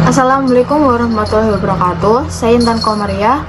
Assalamualaikum warahmatullahi wabarakatuh. Saya Intan Komariah,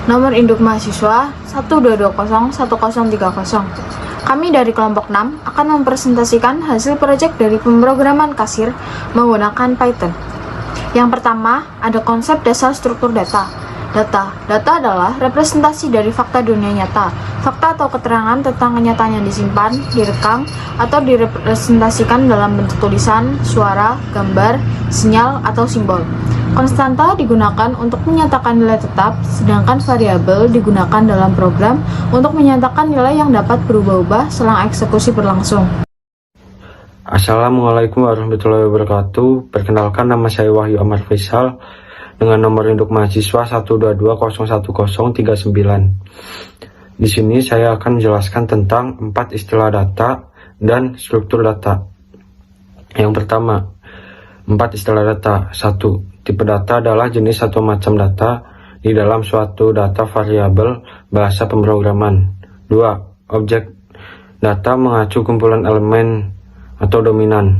nomor induk mahasiswa 122011030. Kami dari kelompok 6 akan mempresentasikan hasil proyek dari pemrograman kasir menggunakan Python. Yang pertama, ada konsep dasar struktur data. Data adalah representasi dari fakta dunia nyata. Fakta atau keterangan tentang kenyataan yang disimpan, direkam, atau direpresentasikan dalam bentuk tulisan, suara, gambar, sinyal, atau simbol. Konstanta digunakan untuk menyatakan nilai tetap, sedangkan variabel digunakan dalam program untuk menyatakan nilai yang dapat berubah-ubah selang eksekusi berlangsung. Assalamualaikum warahmatullahi wabarakatuh. Perkenalkan, nama saya Wahyu Amar Faisal dengan nomor induk mahasiswa 122011039. Di sini saya akan menjelaskan tentang 4 istilah data dan struktur data. Yang pertama, 4 istilah data. 1. Tipe data adalah jenis atau macam data di dalam suatu data variabel bahasa pemrograman. 2. Objek data mengacu kumpulan elemen atau dominan.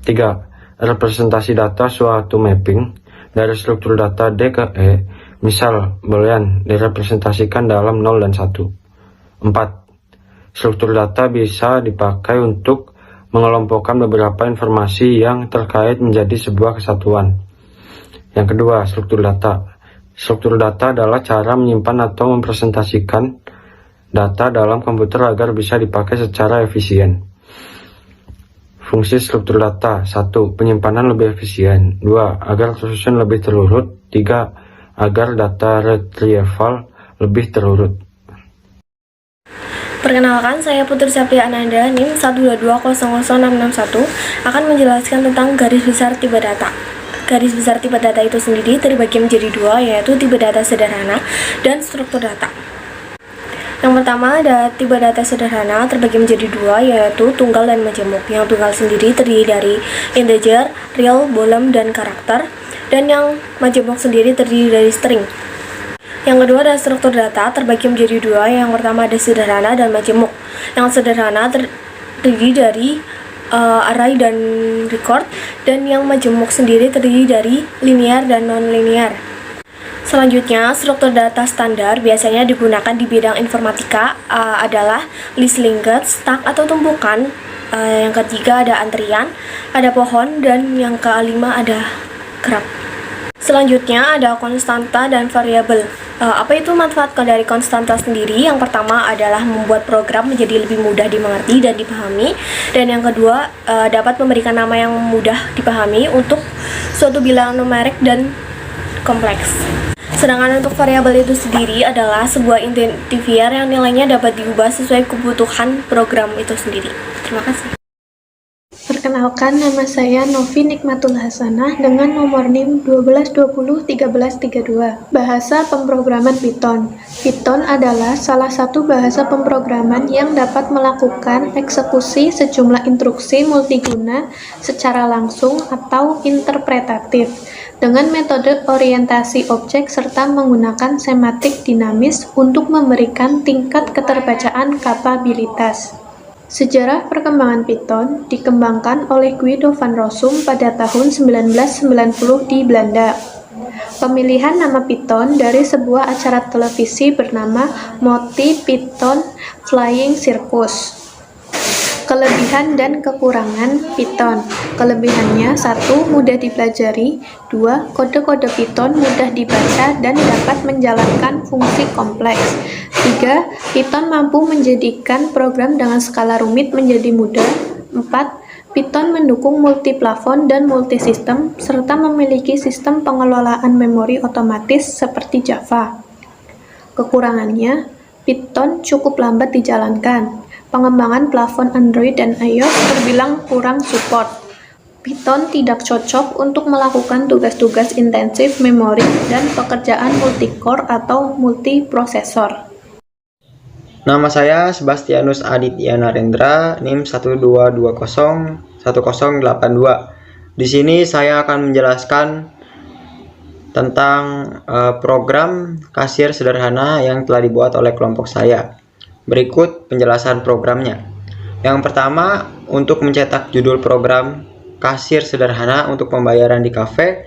3. Representasi data suatu mapping dari struktur data D ke E, misal boolean direpresentasikan dalam 0 dan 1. 4. Struktur data bisa dipakai untuk mengelompokkan beberapa informasi yang terkait menjadi sebuah kesatuan. Yang kedua, struktur data. Struktur data adalah cara menyimpan atau mempresentasikan data dalam komputer agar bisa dipakai secara efisien. Fungsi struktur data. 1. Penyimpanan lebih efisien. 2. Agar tersusun lebih terurut. 3. Agar data retrieval lebih terurut. Perkenalkan, saya Putri Sapria Ananda, NIM 122000661, akan menjelaskan tentang garis besar tipe data. Garis besar tipe data itu sendiri terbagi menjadi 2, yaitu tipe data sederhana dan struktur data. Yang pertama, ada tipe data sederhana terbagi menjadi 2, yaitu tunggal dan majemuk. Yang tunggal sendiri terdiri dari integer, real, boolean, dan karakter, dan yang majemuk sendiri terdiri dari string. Yang kedua, ada struktur data terbagi menjadi 2. Yang pertama ada sederhana dan majemuk. Yang sederhana terdiri dari array dan record, dan yang majemuk sendiri terdiri dari linear dan non-linear. Selanjutnya, struktur data standar biasanya digunakan di bidang informatika adalah list, linked, stack atau tumpukan. Yang ketiga ada antrian, ada pohon, dan yang kelima ada graf. Selanjutnya ada konstanta dan variabel. Apa itu manfaat dari konstanta sendiri? Yang pertama adalah membuat program menjadi lebih mudah dimengerti dan dipahami, dan yang kedua dapat memberikan nama yang mudah dipahami untuk suatu bilangan numerik dan kompleks. Sedangkan untuk variabel itu sendiri adalah sebuah identifier yang nilainya dapat diubah sesuai kebutuhan program itu sendiri. Terima kasih. Perkenalkan, nama saya Novi Nikmatul Hasanah dengan nomor NIM 12201332. Bahasa pemrograman Python. Python adalah salah satu bahasa pemrograman yang dapat melakukan eksekusi sejumlah instruksi multiguna secara langsung atau interpretatif dengan metode orientasi objek serta menggunakan semantik dinamis untuk memberikan tingkat keterbacaan kapabilitas. Sejarah perkembangan Python dikembangkan oleh Guido van Rossum pada tahun 1990 di Belanda. Pemilihan nama Python dari sebuah acara televisi bernama Monty Python Flying Circus. Kelebihan dan kekurangan Python. Kelebihannya: 1. Mudah dipelajari. 2. Kode-kode Python mudah dibaca dan dapat menjalankan fungsi kompleks. 3. Python mampu menjadikan program dengan skala rumit menjadi mudah. 4. Python mendukung multi-platform dan multisistem, serta memiliki sistem pengelolaan memori otomatis seperti Java. Kekurangannya, Python cukup lambat dijalankan. Pengembangan platform Android dan iOS terbilang kurang support. Python tidak cocok untuk melakukan tugas-tugas intensif memori dan pekerjaan multi-core atau multiprosesor. Nama saya Sebastianus Aditya Narendra, NIM 122011082. Di sini saya akan menjelaskan tentang program kasir sederhana yang telah dibuat oleh kelompok saya. Berikut penjelasan programnya. Yang pertama, untuk mencetak judul program kasir sederhana untuk pembayaran di kafe,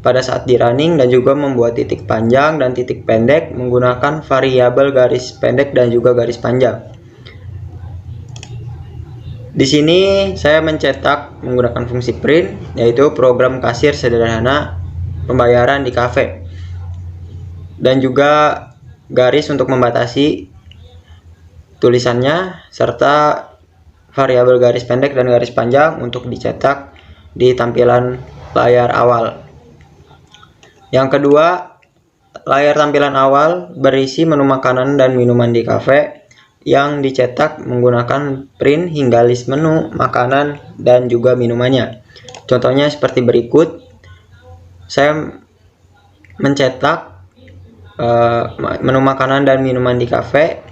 pada saat di running, dan juga membuat titik panjang dan titik pendek menggunakan variabel garis pendek dan juga garis panjang. Di sini saya mencetak menggunakan fungsi print, yaitu program kasir sederhana pembayaran di kafe, dan juga garis untuk membatasi tulisannya, serta variabel garis pendek dan garis panjang untuk dicetak di tampilan layar awal. Yang kedua, layar tampilan awal berisi menu makanan dan minuman di kafe yang dicetak menggunakan print hingga list menu makanan dan juga minumannya. Contohnya seperti berikut. Saya mencetak menu makanan dan minuman di kafe.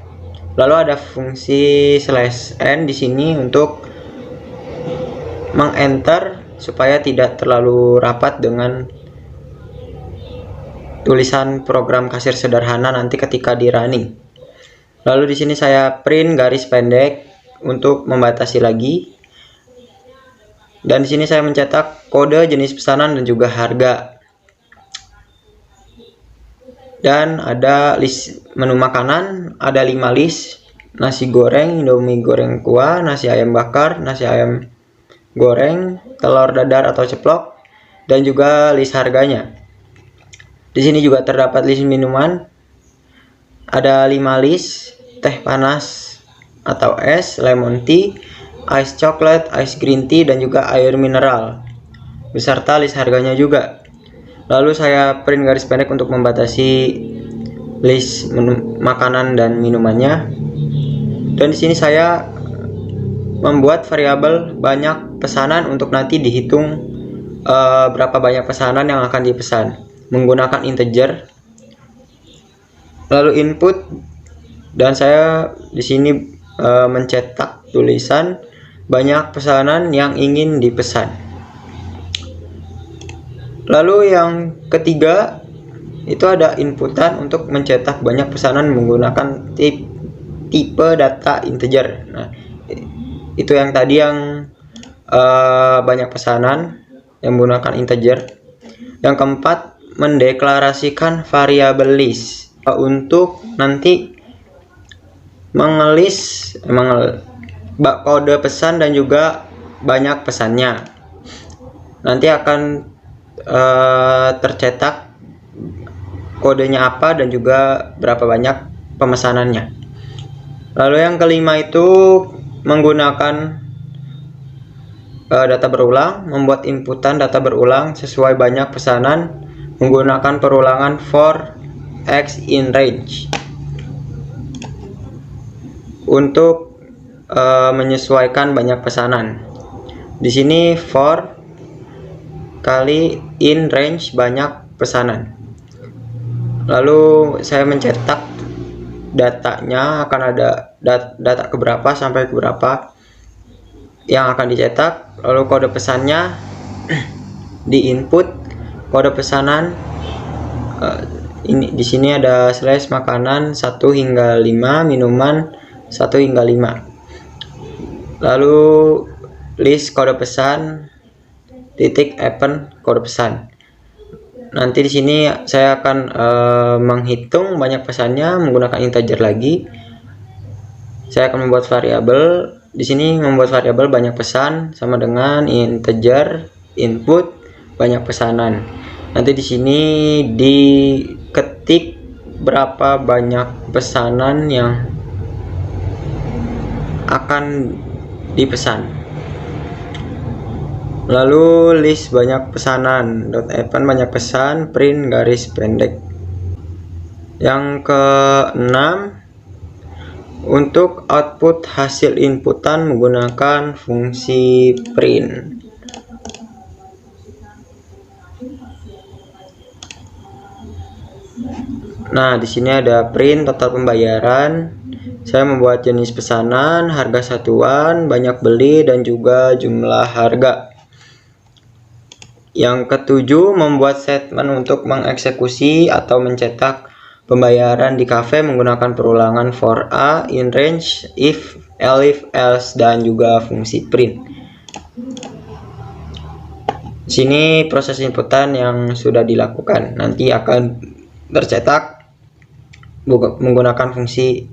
Lalu ada fungsi /n di sini untuk meng-enter supaya tidak terlalu rapat dengan tulisan program kasir sederhana nanti ketika di running. Lalu di sini saya print garis pendek untuk membatasi lagi. Dan di sini saya mencetak kode jenis pesanan dan juga harga. Dan ada list menu makanan, ada 5 list: nasi goreng, indomie goreng kuah, nasi ayam bakar, nasi ayam goreng, telur dadar atau ceplok, dan juga list harganya. Di sini juga terdapat list minuman, ada 5 list: teh panas atau es, lemon tea, ice chocolate, ice green tea, dan juga air mineral, beserta list harganya juga. Lalu saya print garis pendek untuk membatasi list menu makanan dan minumannya. Dan di sini saya membuat variabel banyak pesanan untuk nanti dihitung berapa banyak pesanan yang akan dipesan menggunakan integer. Lalu input, dan saya di sini mencetak tulisan banyak pesanan yang ingin dipesan. Lalu yang ketiga itu ada inputan untuk mencetak banyak pesanan menggunakan tipe data integer. Nah, itu yang tadi yang banyak pesanan yang menggunakan integer. Yang keempat, mendeklarasikan variabel list untuk nanti mengelis kode pesan dan juga banyak pesannya. Nanti akan tercetak kodenya apa dan juga berapa banyak pemesanannya. Lalu yang kelima itu menggunakan data berulang, membuat inputan data berulang sesuai banyak pesanan menggunakan perulangan for x in range untuk menyesuaikan banyak pesanan. Di sini for kali in range banyak pesanan. Lalu saya mencetak datanya, akan ada data keberapa sampai keberapa yang akan dicetak. Lalu kode pesannya di input kode pesanan. Ini di sini ada slash makanan 1 hingga 5, minuman 1 hingga 5. Lalu list kode pesan titik append kode pesan. Nanti di sini saya akan menghitung banyak pesannya menggunakan integer lagi. Saya akan membuat variabel. Di sini membuat variabel banyak pesan sama dengan integer input banyak pesanan. Nanti di sini diketik berapa banyak pesanan yang akan dipesan. Lalu list banyak pesanan .append banyak pesan print garis pendek. Yang keenam, untuk output hasil inputan menggunakan fungsi print. Nah, di sini ada print total pembayaran. Saya membuat jenis pesanan, harga satuan, banyak beli, dan juga jumlah harga. Yang ketujuh, membuat statement untuk mengeksekusi atau mencetak pembayaran di kafe menggunakan perulangan for a, in range, if, else, dan juga fungsi print. Di sini proses inputan yang sudah dilakukan nanti akan tercetak menggunakan fungsi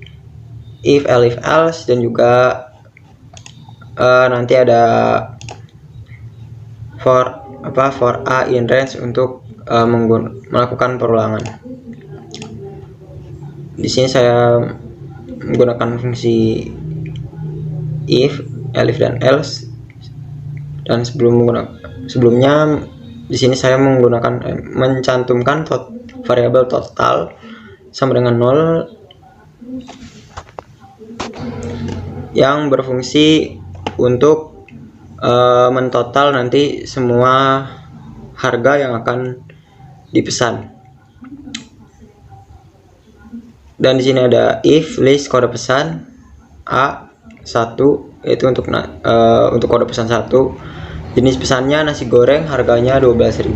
if, elif, else, dan juga nanti ada for a in range untuk melakukan perulangan. Di sini saya menggunakan fungsi if, elif, dan else, dan sebelumnya di sini saya mencantumkan variabel total sama dengan 0 yang berfungsi untuk mentotal nanti semua harga yang akan dipesan. Dan di sini ada if list kode pesan A1, itu untuk kode pesan 1. Jenis pesannya nasi goreng, harganya 12.000.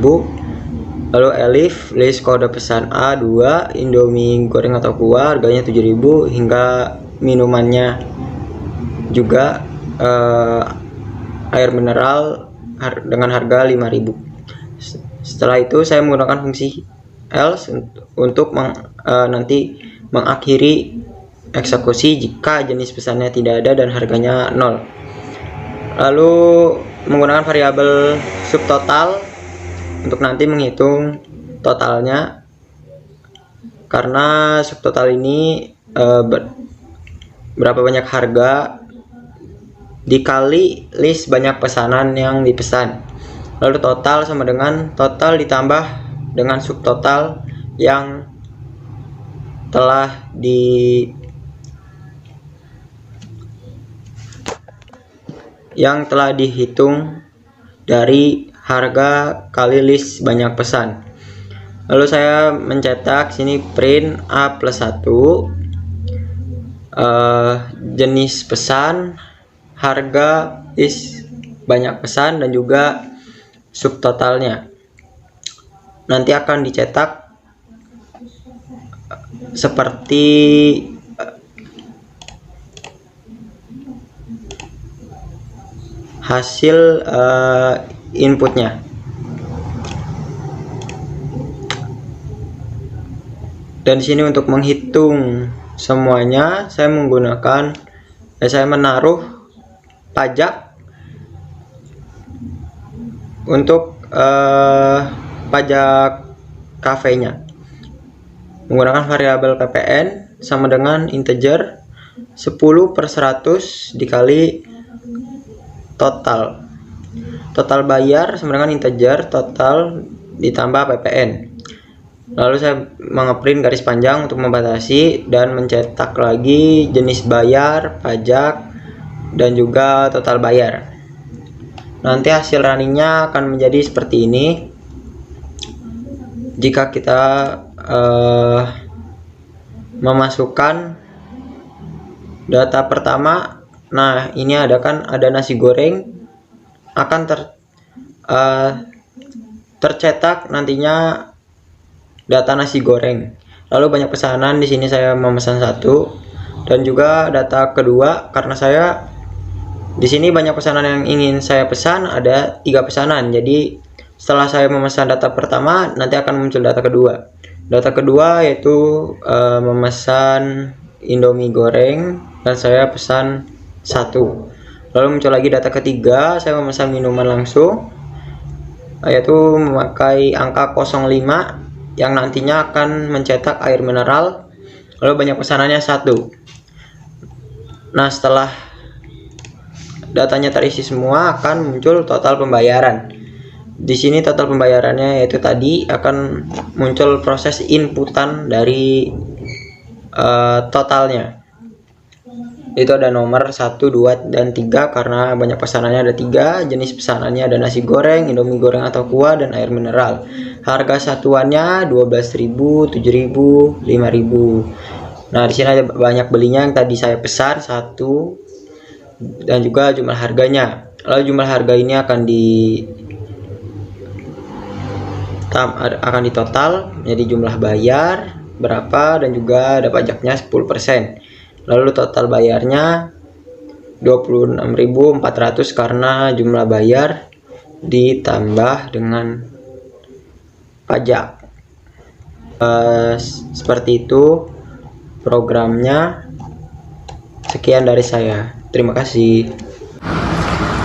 Lalu elif list kode pesan A2, Indomie goreng atau kuah, harganya 7.000, hingga minumannya juga air mineral dengan harga 5.000. Setelah itu saya menggunakan fungsi else untuk nanti mengakhiri eksekusi jika jenis pesannya tidak ada dan harganya 0. Lalu menggunakan variabel subtotal untuk nanti menghitung totalnya, karena subtotal ini berapa banyak harga dikali list banyak pesanan yang dipesan. Lalu total sama dengan total ditambah dengan subtotal yang telah dihitung dari harga kali list banyak pesan. Lalu saya mencetak sini print A+1, jenis pesan, harga list banyak pesan, dan juga subtotalnya. Nanti akan dicetak seperti hasil inputnya. Dan di sini untuk menghitung semuanya saya menaruh pajak untuk pajak kafenya menggunakan variabel ppn sama dengan integer 10/100 dikali total bayar sama dengan integer total ditambah ppn. Lalu saya mengeprint garis panjang untuk membatasi dan mencetak lagi jenis bayar, pajak, dan juga total bayar. Nanti hasil runningnya akan menjadi seperti ini. Jika kita memasukkan data pertama, nah ini ada nasi goreng akan tercetak nantinya data nasi goreng. Lalu banyak pesanan, di sini saya memesan 1, dan juga data kedua karena saya di sini banyak pesanan yang ingin saya pesan, ada 3 pesanan. Jadi setelah saya memesan data pertama, nanti akan muncul data kedua. Data kedua yaitu memesan Indomie goreng dan saya pesan 1. Lalu muncul lagi data ketiga, saya memesan minuman langsung, yaitu memakai angka 05 yang nantinya akan mencetak air mineral. Lalu banyak pesanannya 1. Nah, setelah datanya terisi semua, akan muncul total pembayaran. Di sini total pembayarannya yaitu tadi akan muncul proses inputan dari totalnya. Itu ada nomor 1, 2, dan 3 karena banyak pesanannya ada 3. Jenis pesanannya ada nasi goreng, Indomie goreng atau kuah, dan air mineral. Harga satuannya 12.000, 7.000, 5.000. Nah, di sini ada banyak belinya yang tadi saya pesan 1, dan juga jumlah harganya. Lalu jumlah harga ini akan ditotal menjadi jumlah bayar berapa, dan juga ada pajaknya 10%. Lalu total bayarnya 26.400 karena jumlah bayar ditambah dengan pajak. Seperti itu programnya. Sekian dari saya. Terima kasih.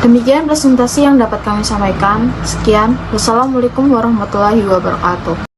Demikian presentasi yang dapat kami sampaikan. Sekian, wassalamualaikum warahmatullahi wabarakatuh.